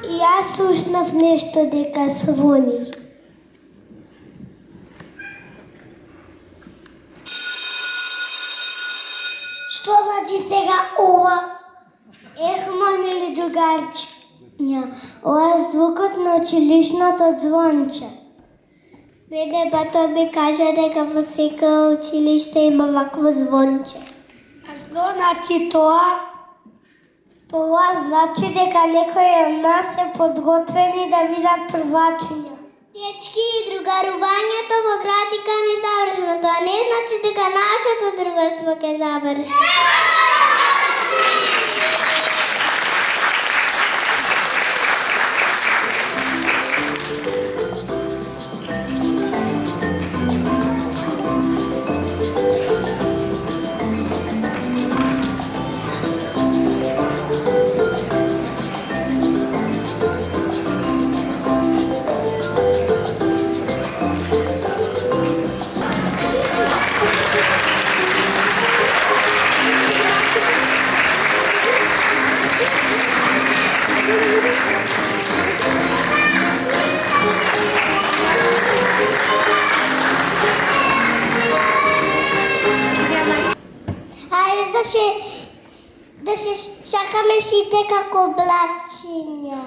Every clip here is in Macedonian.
И јас слушнав нешто дека звони. Што значи сега ова? Мој мили другарчиња, ова е звукот на училишното звонче. Мене бато ми кажа дека во секој училиште има вакво звонче. А што значи тоа? Тоа значи дека некои од нас се подготвени да бидат првачиња. Дечки, другарувањето во градика не завршено. Тоа не значи дека нашето другарство ќе заврши. Да се шакаме сите како блатчиња.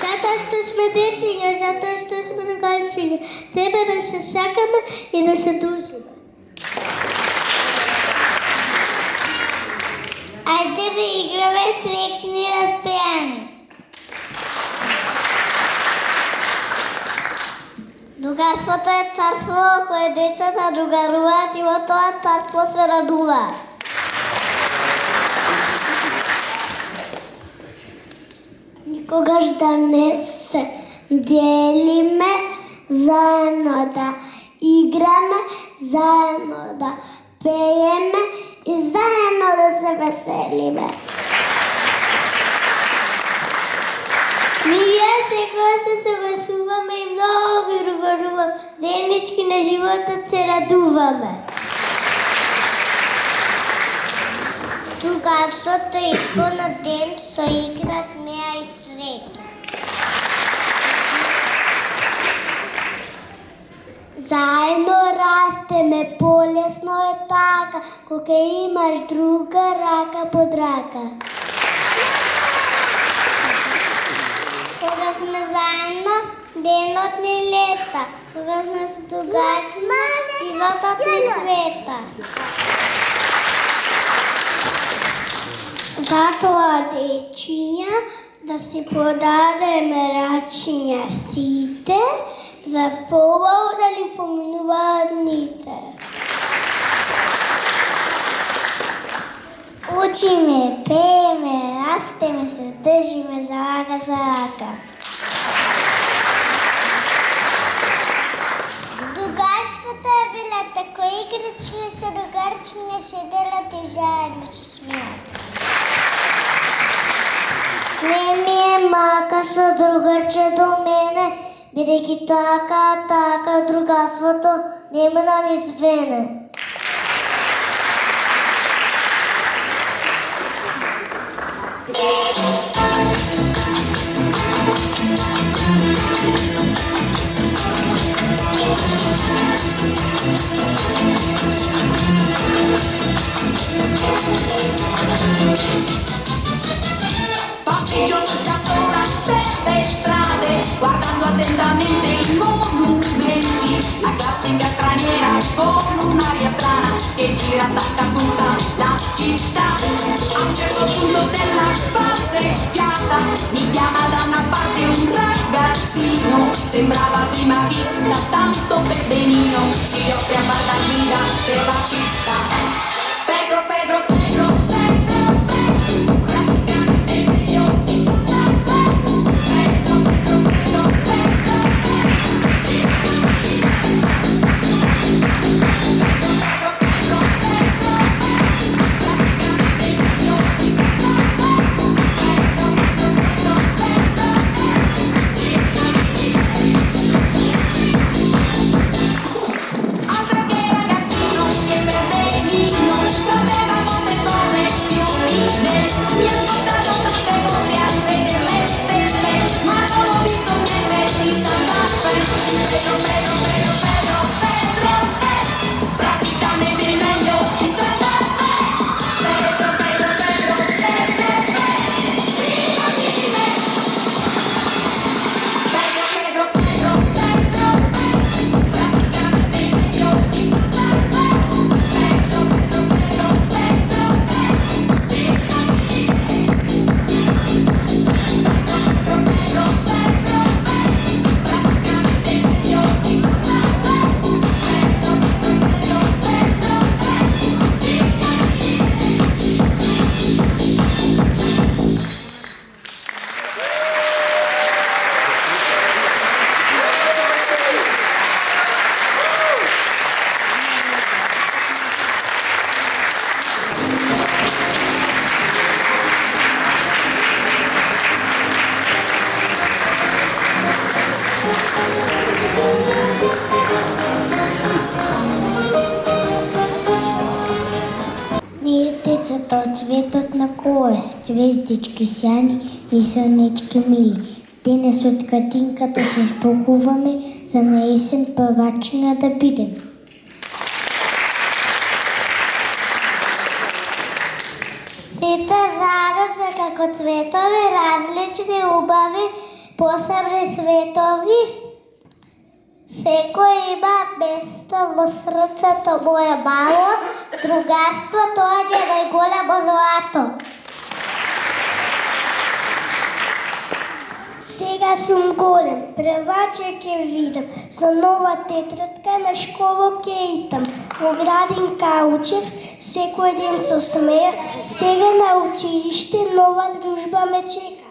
Затоа што сме дечиња, затоа што сме другарчиња. Треба да се шакаме и да се дружиме. Ајде да играме срекни распеани. Другарството е царство во кое децата другаруваат и во тоа царство се радуваат. Никогаш да не се делиме, заедно да играме, заедно да пееме и заедно да се веселиме. Ние секоја се согласуваме и многу другаруваме. Денички на животот се радуваме. Другарството е исполнет ден со игра, смеа и среќа. Заедно растеме, полесно е така, кога имаш друга рака под рака. Кога сме заедно, денот ни лета. Кога сме со другарчиња, животот ни цвета. Затоа, дечиња, да си подадеме рачиња сите, за побаво да ни поминуваат дните. Учиме, пееме, растеме се, држиме за рака. Другарството е билета, кои играчки со другарчиња се делат и заедно се смеат. Не ми е мака со другарче до мене, бидејќи така, другарството нема да ни свене. Passeggio da sola per le strade, guardando attentamente i monumenti, la classica straniera con un'aria strana che gira stacca tutta la città. A un certo punto della passeggiata mi chiama da una parte un ragazzino, sembrava a prima vista tanto perbeniano, si offre a far da guida per la città. Pedro, Pedro, Pedro, Pedro, praticamente io ti sognavo. Pedro, Pedro, Pedro, Pedro, altro che ragazzino che perde praticamente meglio di Santa Fe. Pedro, fino di me. Pedro, praticamente meglio di Santa Fe. Pedro, Ние децата од цветот на кола, звездички сјани и сонечки мили. Денес од катинката се спогуваме за на есен певачиња да бидеме. Сите заедно сме како цветови, различни, убави, посебни светови. Секој има место во срцето мое мало, другарство тоа е најголемо злато. Сега сум голем, преваче ќе видам, со нова тетрадка на школа ќе итам. Во градинка учев, секој ден со смеја, сега на училиште нова дружба ме чека.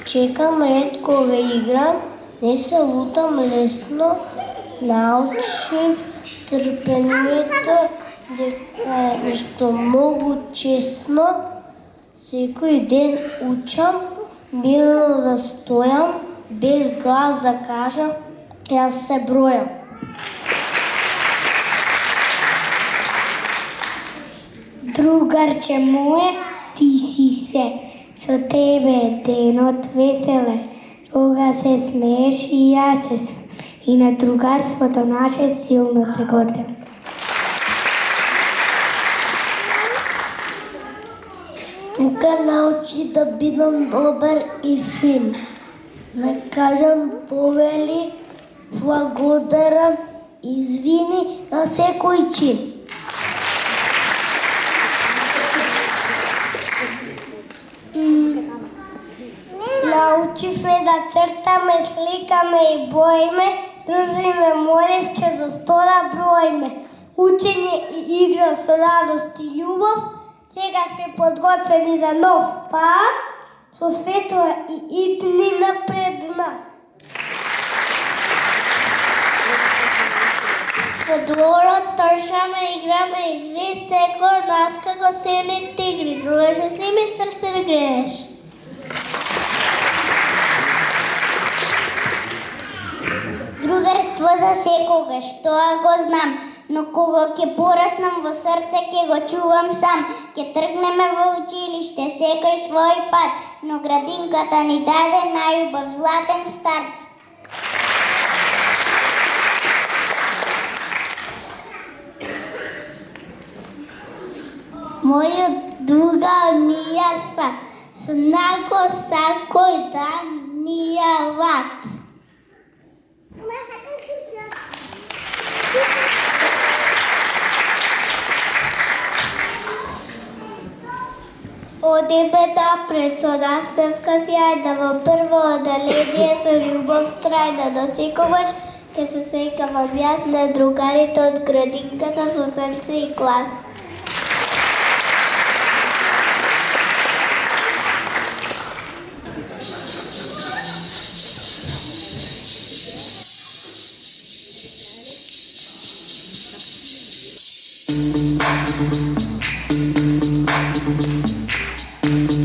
Чекам ретко ве играм, не се лутам лесно, научив трпението дека е нешто многу чесно. Секој ден учам, мирно да стојам, без глас да кажам, јас се бројам. Другарче моје, ти си се. Со тебе денот веселе, кога се смееш и јас се смееш. И на другарството наше силно се гордам. Тука научи да бидам добар и фин. Не кажам повели, благодарам, извини на секој чин. Научивме да цртаме, сликаме и боиме, дружиме моливче до 100 да броиме. Учење и игра со радост и љубов, сега сме подготвени за нов пат, со светла и идни напред нас. Во дворот тршаме, играме и ви секој нас како сини тигри, дружеше с ними срце ви грееш. Другарство за секогаш, тоа го знам, но кога ќе пораснам во срце ќе го чувам сам. Ќе тргнеме во училиште секој свој пат, но градинката ни даде најубав златен старт. Мојот друга ми ја сват, со нако сакој дан ми ја ват. Одиме напред со наспевка сјајна во прво одделение со љубов трајна, но секогаш ќе се сеќавам јас на другарите од градинката со срце и глас.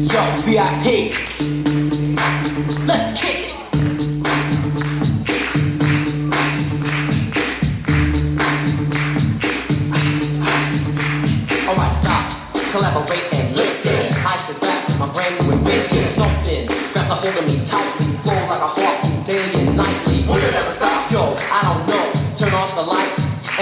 Yo, VIP, let's kick it. Alright, stop, collaborate and listen. I sit back, my brain with vision. Something grabs a hold of me tight.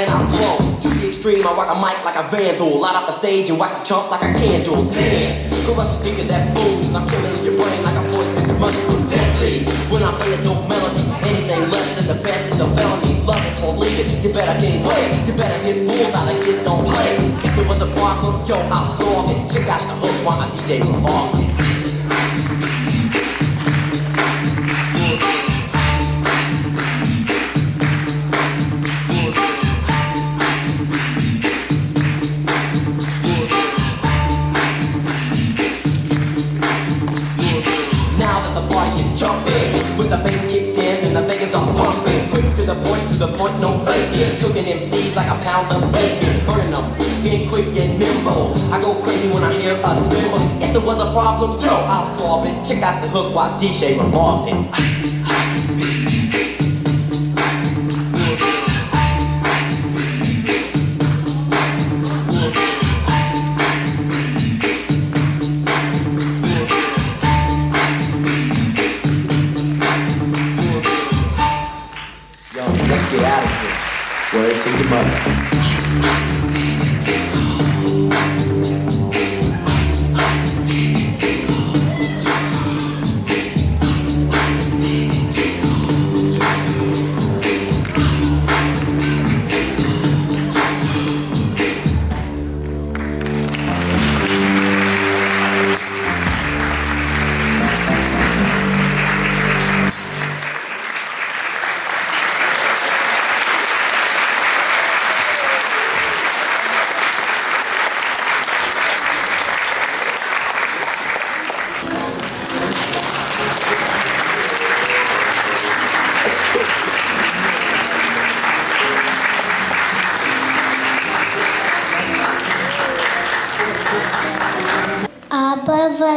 man, I'm blown. To the extreme, I rock a mic like a vandal. Light up a stage and wax the chump like a candle. Dance, crush a speaker that booms. I'm killing your brain like a poisonous mushroom. Deadly, when I play a dope melody. Anything less than the best is a felony. Love it or leave it, you better gain weight. You better hit bulls out of kid, don't play. If there was a problem, yo, I'll solve it. Check out the hook while my DJ revolves it. With the bass kicked in and the Vegas are pumping. Quick to the point, no faking. Cooking MCs like a pound of bacon. Burning them, being quick and nimble. I go crazy when I hear a cymbal. If there was a problem, yo, I'll solve it. Check out the hook while DJ revolves it. Ice, ice, get out of here. Word to your mother.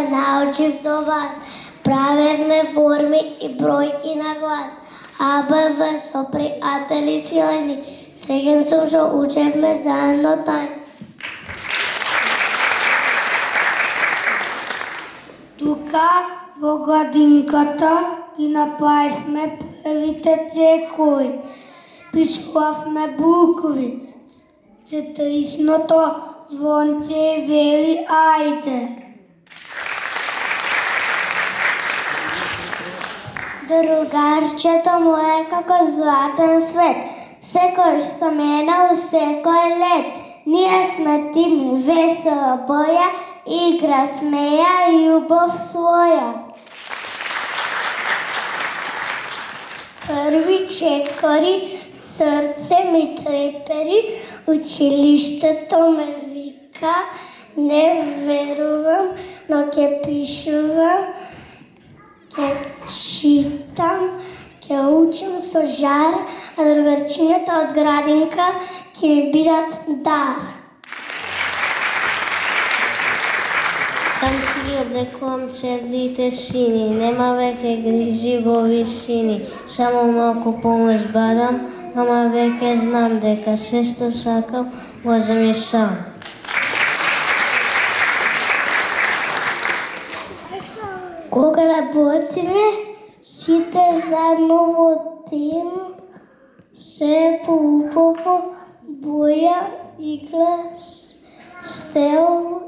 Научив до вас, правевме форми и бројки на глас. АБВ со пријатели силени, среќен сум што учевме заедно тај. Тука во градинката ги направивме првите цекови, пишувавме букви, цетрисното звонче вели ајде. Другарчето моје како златен свет, секој споменал секој лет. Ние сме тим весела боја, игра, смеја и љубов своја. Први чекори, срце ми трепери, училиштето ме вика, не верувам, но ќе пишувам. Ке читам, ке учам со жар, а другарчињата од градинка ќе ми бидат дар. Сам си ги облекувам цевлите сини, нема веќе грижи во висини, само малку помош бадам, ама веќе знам дека се што сакам можам и сам. Кога работиме, сите заедно во тим, се по убаво, боја, игра, стел,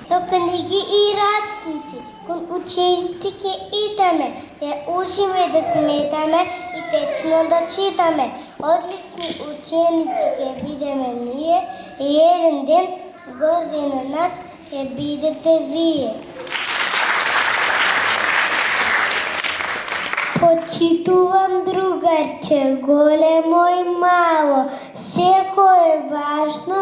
со книги и ратници, кон учениците ќе идеме, ќе учиме да сметаме и течно да читаме. Одлични ученици ќе бидеме ние и еден ден горди на нас ќе бидете вие. Почитувам другарче, големо и мало, секој е важно,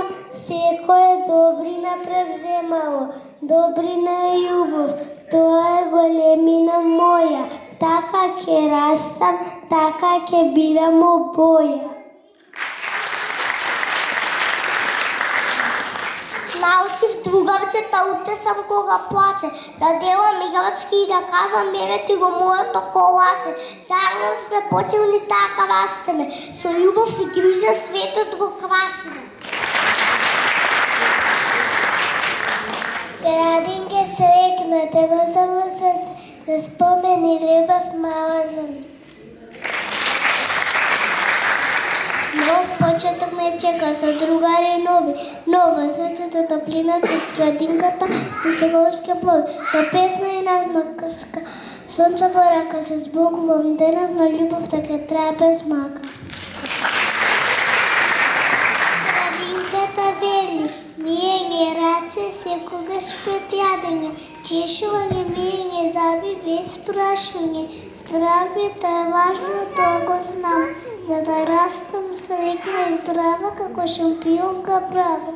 секој е добрина превземало, добрина и љубов, тоа е големина моја, така ќе растам, така ќе бидам обоја. Научив другарче да утесам кога плаче, да делам играчки и да казвам бебето и го моето колаче. Заедно сме почелни така растеме, со љубов и грижа светот го красиме. Градинке срекнете го само срце, да чека со другари нови. Нова срцето топлината од градинката со секогашки плови. Со песна и надмака, сонце во рака се збогувам денес, но љубовта ќе трае без мака. Градинката вели, миење раце секогаш пред јадење, чешување, миење заби без прашање. Здравјето е важно, тоа го знам, за да растам среќна и здрава како шампионка права.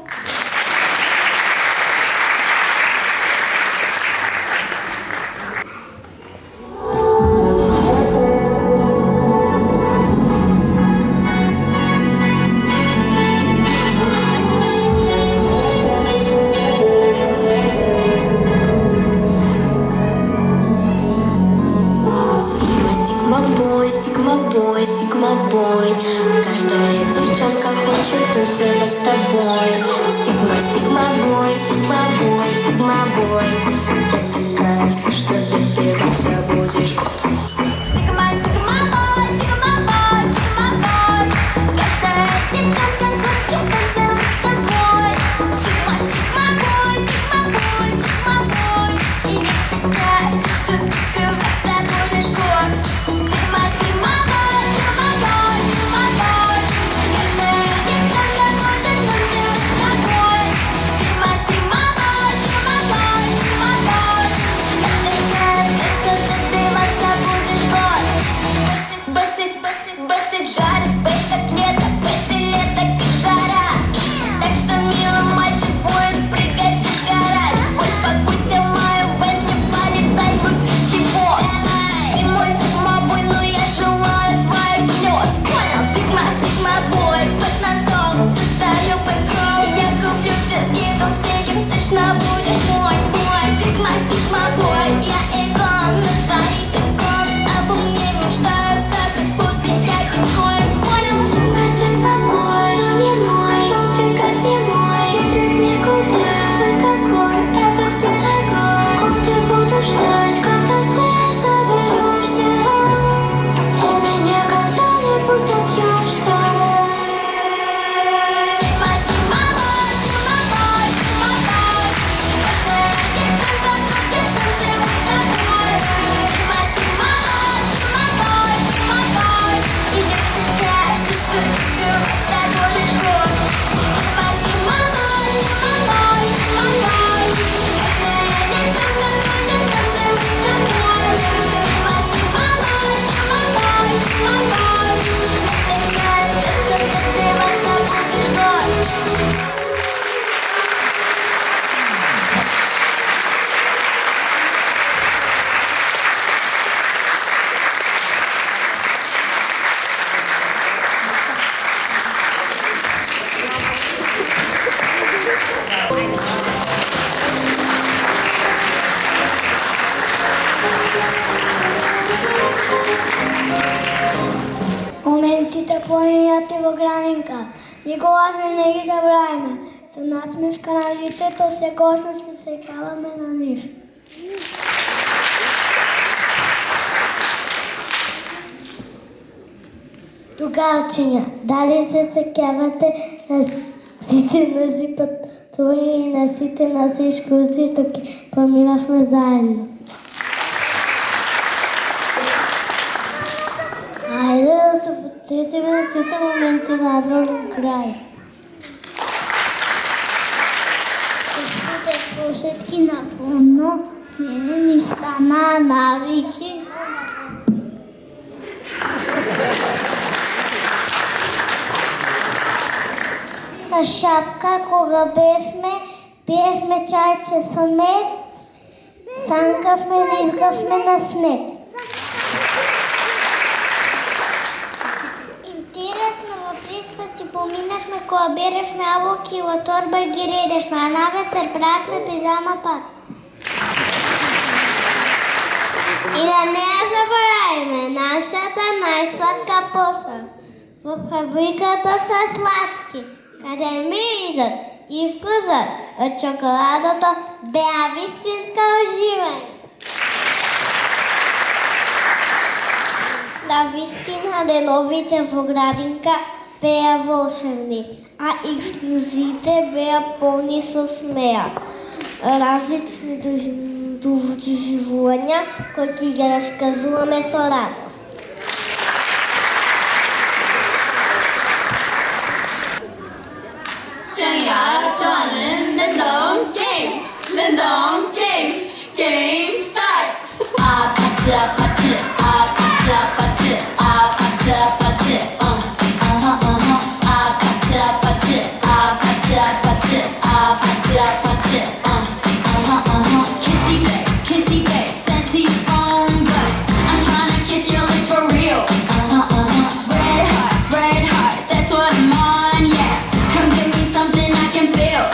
Sigma boy, каждая девчонка хочет танцевать с тобой. Sigma boy, я такая вся, что добиваться будешь год. Sigma boy, каждая девчонка хочет танцевать с тобой. Sigma boy, и я такая вся, что добиваться будешь год. Sigma boy, каждая девчонка хочет танцевать с тобой. Sigma boy, я такая вся, что добиваться будешь год. Бацик жарит, бэйбэт лето как жара. Так что, милый мальчик, будет прыгать и сгорать. Хоть по густям мою бэджи полезай, выпить его. Ты мой Sigma boy, но я желаю твоих слез. Понял? Sigma boy, под на стол, достаю бэкролл. Я куплю все скидл, с точно будешь мой. Sigma boy, я игон на твоих икон. Обо мне мечтают, так и будто я биткоин. Понял? Sigma boy, но не мой, молчи как не мой. Смотрит мне куда, вы какой, это с дорогой. Годы буду ждать, когда ты соберешься, и меня когда-нибудь добьешься. Sigma boy, каждая девчонка хочет танцевать с тобой. Sigma boy, и я такая вся, что добиваться будешь год. Sigma boy, каждая девчонка хочет танцевать с тобой. Sigma boy, я такая вся, что добиваться будешь год. Моментите поминати во градинка, никогаш не ги забраваме. Со насмешка на лицето секогаш се сеќаваме на нив. Тугарчиња, дали се сеќавате на сите наши патови и на сите наши екскурзии што ги поминавме заедно? Ајде да се подсетиме на сите моменти надвор во крај. Честите прошетки напомно, мене ми станаа навики. На шапка кога пиевме чајче со мед, санкавме, ризгавме на снег. Интересно, во Приспа си поминавме кога беревме абоки во торба и ги редешме, а на вечер правевме пижама пат. И да не ја заборавиме нашата најсладка поса во фабриката со сладки, каде миризот и вкусот од чоколадата беа вистинска уживање. На вистина деновите во градинка беа волшебни, а ексклузиите беа полни со смеа. Различни доживувања кои ги раскажуваме со радост. 짱이가 좋아하는 랜덤 게임, 랜덤 게임, 게임 스타트. 아파트 아파트 아파트 아파트 아파트 아파트 아파트 아파트 아파트 아파트 아파트 Kissy face, sexy phone but I'm tryna kiss your lips for real. Red hearts, that's what I'm on, yeah. Come give me something I can feel.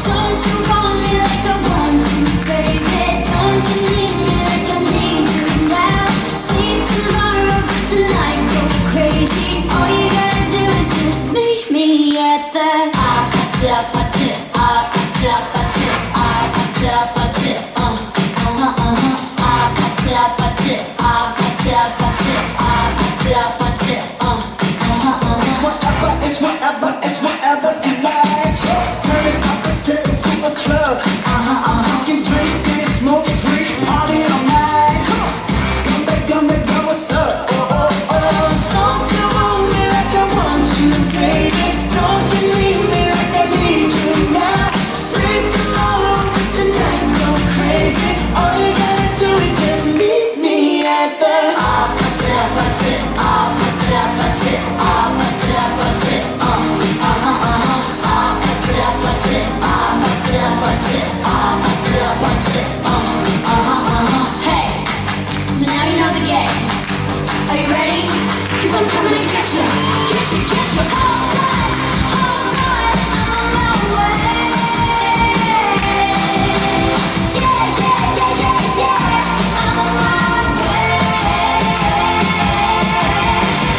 Don't you want me like I want you, baby? Don't you need me like I need you now? See tomorrow, but tonight go crazy. All you gotta do is just meet me at the 아파트 아파트 아파트 아파트 아파트 아파트 아파트 아파트 아파트 아파트 It's whatever you like. Turn this opposite into a club. I'm talking drink, then smoke free, party all night. Come back, girl, what's up? Don't you want me like I want you, baby? Don't you need me like I need you now? Sleep tomorrow, but tonight go crazy. All you gotta do is just meet me at the 아파트 아파트 아파트 아파트 아파트 아파트 Hey, so now you know the game. Are you ready? 'Cause I'm coming to get you. Hold on, I'm on my way. Yeah, I'm on my way.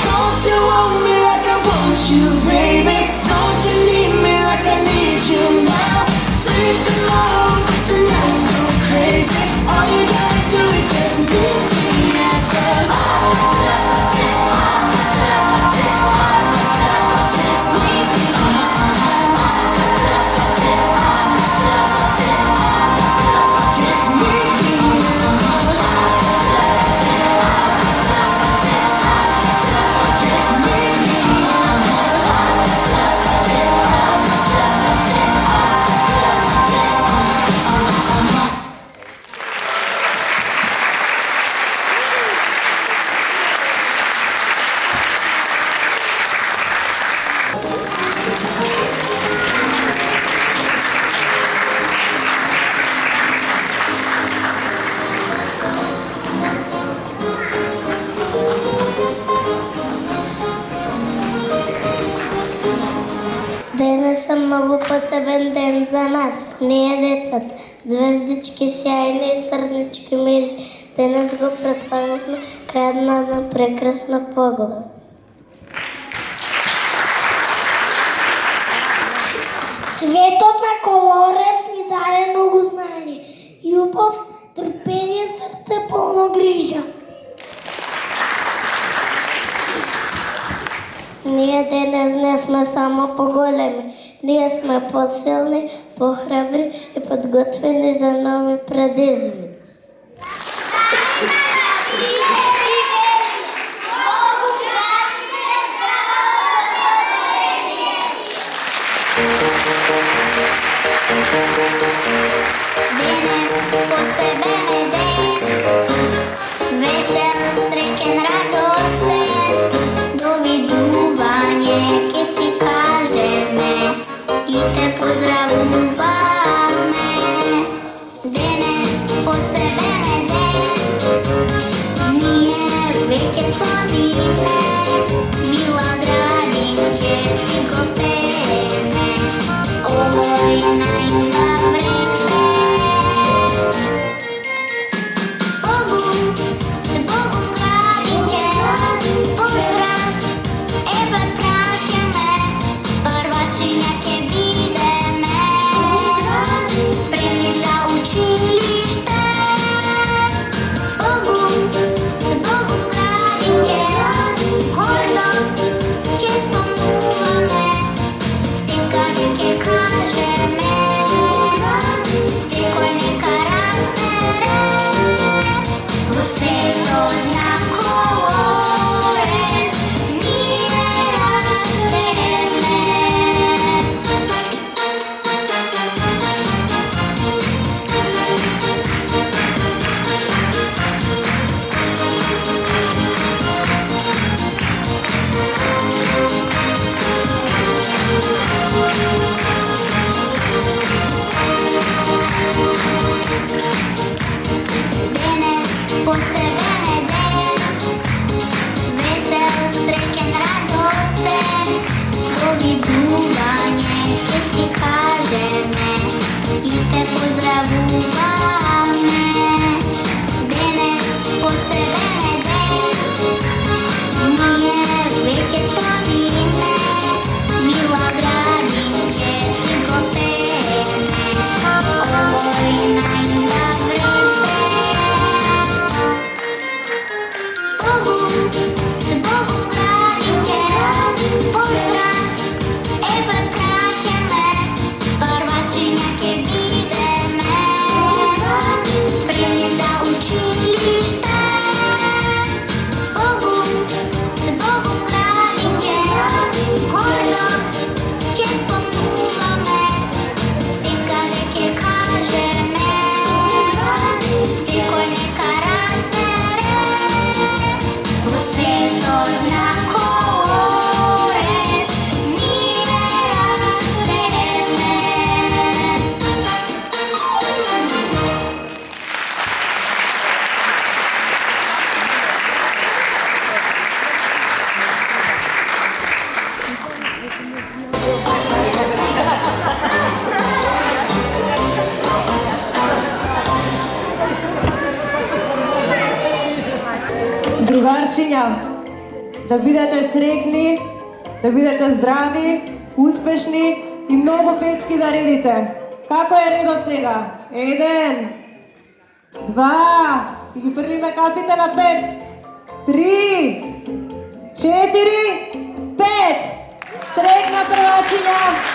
Don't you want me like I want you, baby? Don't you need me like I need you now? Sleep tomorrow, but tonight go crazy. All you gotta do is just meet me at the just meet me. Just meet me. Денес е много посебен ден за нас, ние децата. Звездички сяйни и сърнички мили. Денес го представихме край една прекрасна погода. Светот на Колорец ни даде много знание. Љубов, трпение, срце полно грижа. Ние денес не сме само по-големи, ние сме по-силни, по-храбри и подготвени за нови предизвици. Денес посебен е ден, весел, среќен, радосен, довидување ке ти кажеме и те поздравуваме. Денес другарчиња, да бидете среќни, да бидете здрави, успешни и многу петки да редите. Како е редот сега? 1, 2, и ги прилиме капите на 5, 3, 4, 5. Среќна првачиња!